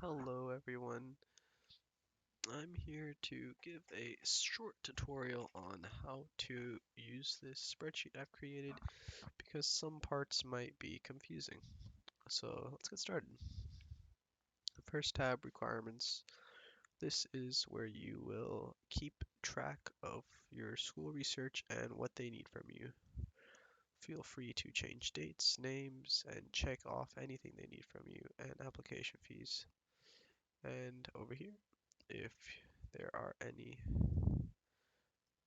Hello everyone, I'm here to give a short tutorial on how to use this spreadsheet I've created because some parts might be confusing. So let's get started. The first tab, requirements. This is where you will keep track of your school research and what they need from you. Feel free to change dates, names, and check off anything they need from you and application fees. And over here, if there are any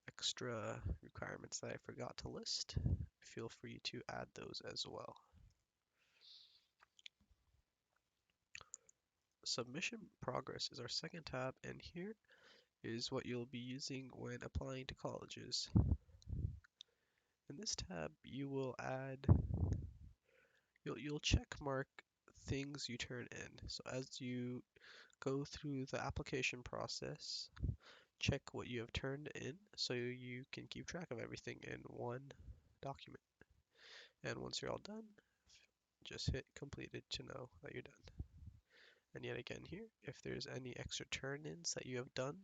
extra requirements that I forgot to list, feel free to add those as well. Submission progress is our second tab, and here is what you'll be using when applying to colleges. In this tab, you will add, you'll check mark things you turn in. So as you go through the application process, check what you have turned in so you can keep track of everything in one document. And once you're all done, just hit completed to know that you're done. And yet again here, if there's any extra turn-ins that you have done,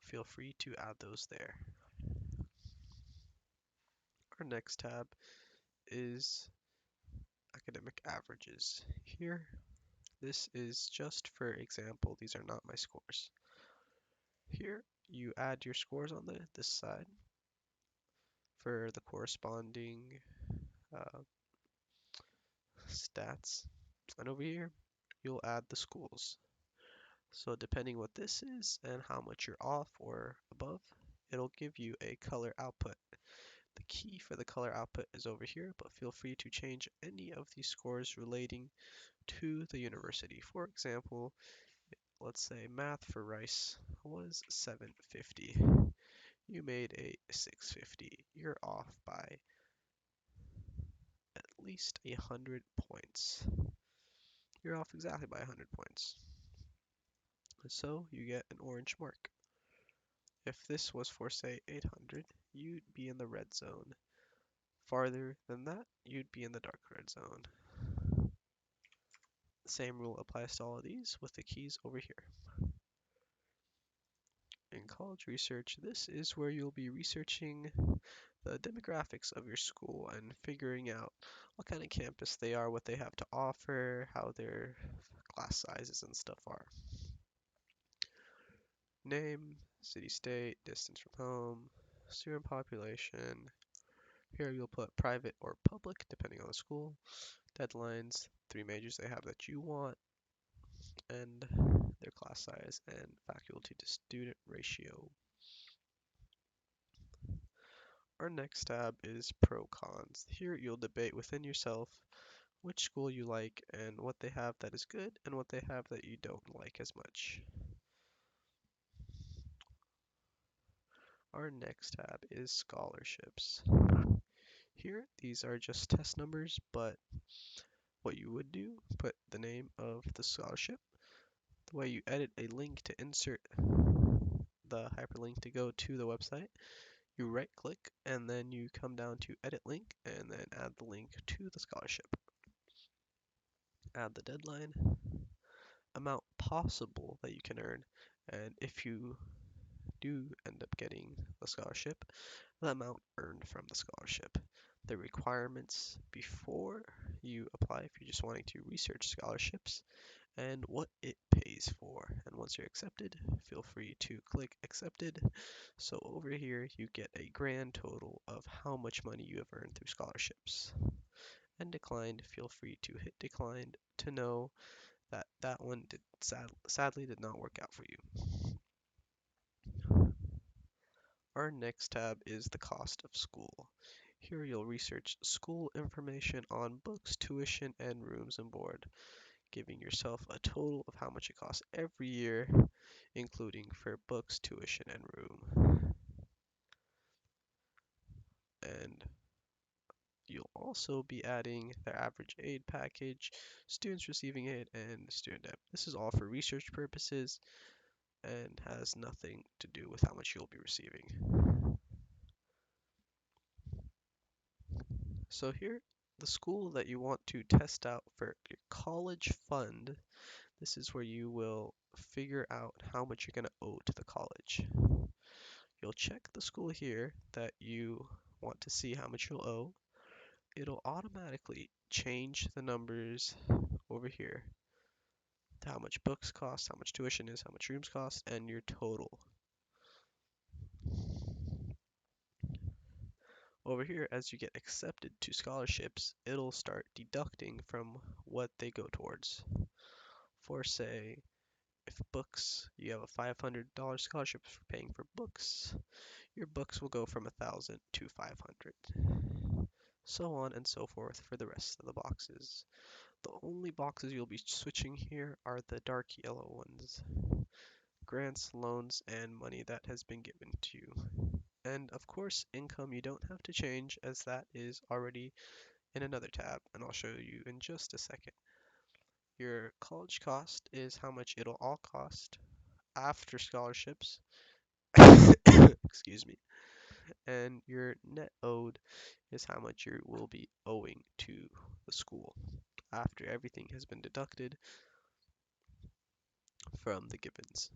feel free to add those there. Our next tab is academic averages. Here, this is just for example, these are not my scores. Here, you add your scores on this side for the corresponding uh, stats. And over here, you'll add the schools. So depending what this is and how much you're off or above, it'll give you a color output. The key for the color output is over here, but feel free to change any of these scores relating to the university. For example, let's say math for Rice was 750. You made a 650. You're off by at least 100 points. You're off exactly by 100 points. So you get an orange mark. If this was for say 800, you'd be in the red zone. Farther than that, you'd be in the dark red zone. The same rule applies to all of these with the keys over here. In college research, this is where you'll be researching the demographics of your school and figuring out what kind of campus they are, what they have to offer, how their class sizes and stuff are. Name, city, state, distance from home, student population. Here you'll put private or public depending on the school. Deadlines, 3 majors they have that you want, and their class size and faculty to student ratio. Our next tab is pro cons. Here you'll debate within yourself which school you like and what they have that is good and what they have that you don't like as much. Our next tab is scholarships. Here, these are just test numbers, but what you would do, put the name of the scholarship, the way you edit a link to insert the hyperlink to go to the website, you right click and then you come down to edit link and then add the link to the scholarship. Add the deadline, amount possible that you can earn, and if you do end up getting the scholarship, the amount earned from the scholarship. The requirements before you apply if you're just wanting to research scholarships, and what it pays for. And once you're accepted, feel free to click accepted. So over here, you get a grand total of how much money you have earned through scholarships. And declined, feel free to hit declined to know that that one sadly did not work out for you. Our next tab is the cost of school. Here you'll research school information on books, tuition, and rooms and board, giving yourself a total of how much it costs every year, including for books, tuition, and room. And you'll also be adding their average aid package, students receiving aid, and student debt. This is all for research purposes and has nothing to do with how much you'll be receiving. So here, the school that you want to test out for your college fund, This is where you will figure out how much you're going to owe to the college. You'll check the school here that you want to see how much you'll owe. It'll automatically change the numbers over here to how much books cost, how much tuition is, how much rooms cost, and your total. Over here, as you get accepted to scholarships, it'll start deducting from what they go towards. For say, if books, you have a $500 scholarship for paying for books, your books will go from 1,000 to 500. So on and so forth for the rest of the boxes. The only boxes you'll be switching here are the dark yellow ones. Grants, loans, and money that has been given to you. And of course, income you don't have to change as that is already in another tab, and I'll show you in just a second. Your college cost is how much it'll all cost after scholarships. Excuse me. And your net owed is how much you will be owing to the school after everything has been deducted from the givens.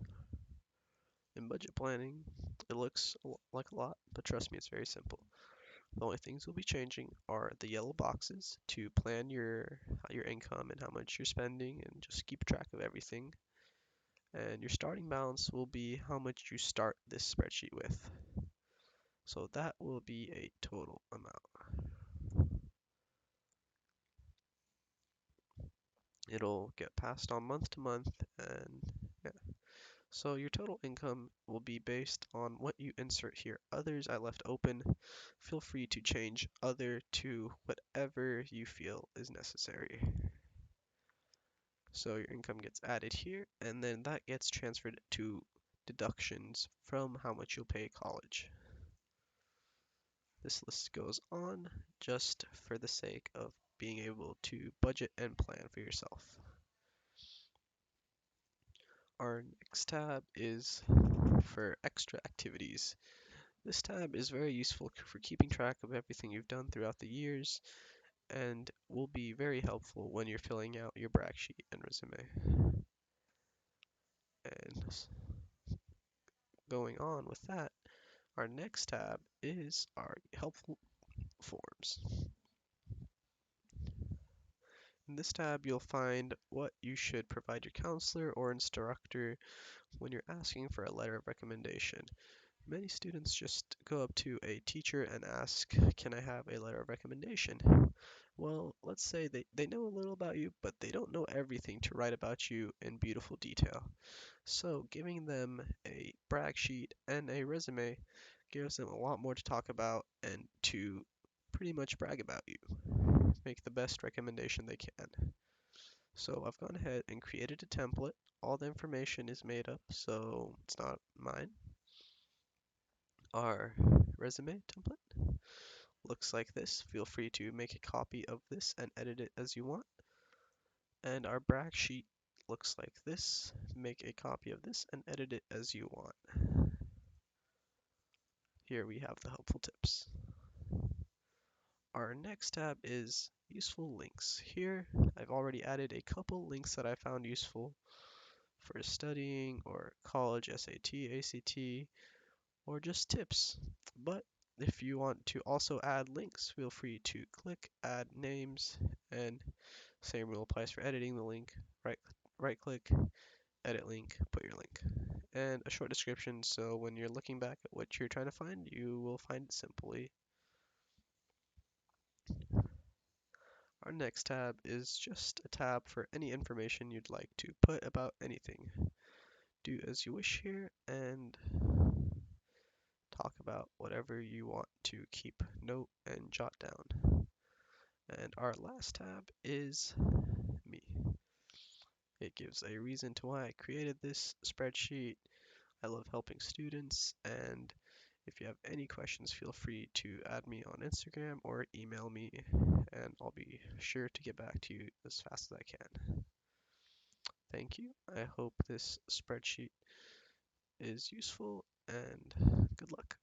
In budget planning, it looks like a lot, but trust me, it's very simple. The only things we'll be changing are the yellow boxes to plan your income and how much you're spending and just keep track of everything. And your starting balance will be how much you start this spreadsheet with. So that will be a total amount. It'll get passed on month to month, and yeah. So your total income will be based on what you insert here. Others I left open. Feel free to change other to whatever you feel is necessary. So your income gets added here, and then that gets transferred to deductions from how much you'll pay college. This list goes on just for the sake of being able to budget and plan for yourself. Our next tab is for extra activities. This tab is very useful for keeping track of everything you've done throughout the years and will be very helpful when you're filling out your brag sheet and resume. And going on with that, our next tab is our helpful forms. In this tab, you'll find what you should provide your counselor or instructor when you're asking for a letter of recommendation. Many students just go up to a teacher and ask, "Can I have a letter of recommendation?" Well, let's say they know a little about you, but they don't know everything to write about you in beautiful detail. So giving them a brag sheet and a resume gives them a lot more to talk about and to pretty much brag about you. Make the best recommendation they can. So I've gone ahead and created a template. All the information is made up, so it's not mine. Our resume template looks like this. Feel free to make a copy of this and edit it as you want. And our brag sheet looks like this. Make a copy of this and edit it as you want. Here we have the helpful tips. Our next tab is useful links. Here I've already added a couple links that I found useful for studying or college, SAT, ACT, or just tips. But if you want to also add links, feel free to click add names, and same rule applies for editing the link. Right click, edit link, put your link. And a short description so when you're looking back at what you're trying to find, you will find it simply. Our next tab is just a tab for any information you'd like to put about anything. Do as you wish here and talk about whatever you want to keep note and jot down. And our last tab is me. It gives a reason to why I created this spreadsheet. I love helping students, and if you have any questions, feel free to add me on Instagram or email me, and I'll be sure to get back to you as fast as I can. Thank you. I hope this spreadsheet is useful, and good luck.